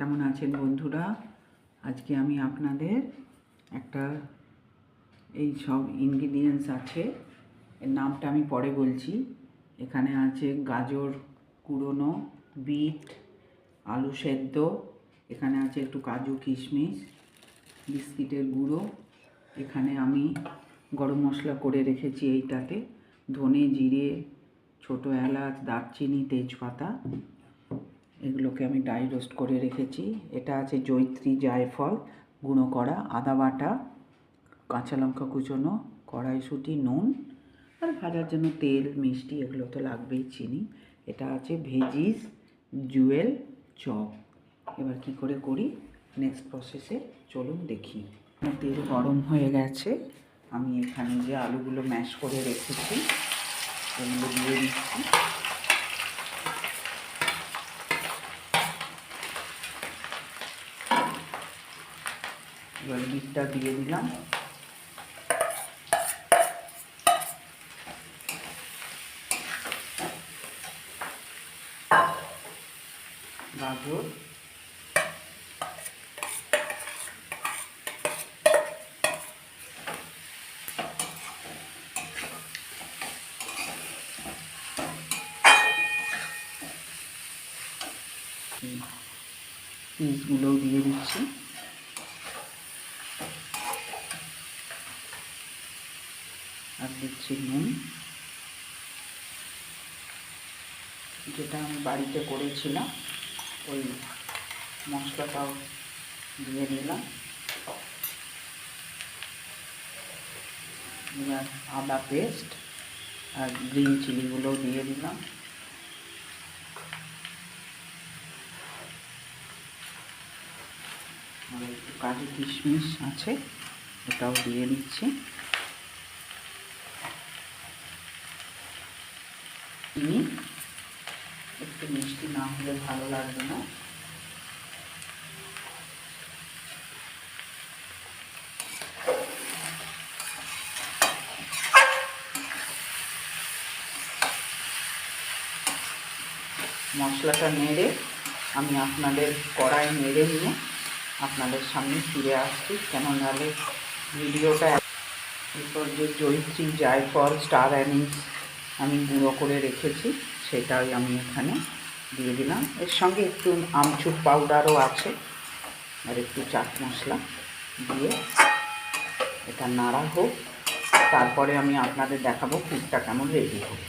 কেমন আছেন বন্ধুরা? আজকে আমি আপনাদের একটা এই সব ইনগ্রিডিয়েন্টস আছে, এর নামটা আমি পরে বলছি। এখানে আছে গাজর কুড়োনো, বিট, আলু সেদ্ধ, এখানে আছে একটু কাজু কিশমিশ, বিস্কিটের গুঁড়ো, এখানে আমি গরম মশলা করে রেখেছি এইটাতে, ধনে জিরে, ছোটো এলাচ, দারচিনি, তেজপাতা, এগুলোকে আমি ড্রাই রোস্ট করে রেখেছি। এটা আছে জয়িত্রী জায়ফল গুঁড়ো করা, আদা বাটা, কাঁচা লঙ্কা কুচোনো, কড়াইশুঁটি, নুন আর ভাজার জন্য তেল, মিষ্টি এগুলো তো লাগবেই, চিনি। এটা আছে ভেজিস জুয়েল চপ। এবার কি করে করি নেক্সট প্রসেসে চলুন দেখি। তেল গরম হয়ে গেছে, আমি এখানে যে আলুগুলো ম্যাশ করে রেখেছি এগুলো দিয়ে দিচ্ছি। এবার বিটটা দিয়ে দিলাম, গাজর, পিসগুলোও দিয়ে দিচ্ছি, আর দিচ্ছি নুন, যেটা আমি বাড়িতে করেছিলাম ওই মশলাটাও দিয়ে দিলাম। এবার আদা পেস্ট আর গ্রিন চিলিগুলোও দিয়ে দিলাম। আর একটু কাজু কিশমিশ আছে, ওটাও দিয়ে দিচ্ছি। চিনি, একটু মিষ্টি না হলে ভালো লাগবে না। মশলাটা নেড়ে আমি আপনাদের কড়াই নেড়ে নিয়ে আপনাদের সামনে ফিরে আসছি, কেন নাহলে ভিডিওটা। এরপর যে জয়িত্রী জায়ফল স্টার অ্যানিস আমি গুঁড়ো করে রেখেছি সেটাই আমি এখানে দিয়ে দিলাম। এর সঙ্গে একটু আমচুর পাউডারও আছে আর একটু চাট মশলা দিয়ে এটা নাড়া হোক, তারপরে আমি আপনাদের দেখাবো পুরটা কেমন রেডি হোক।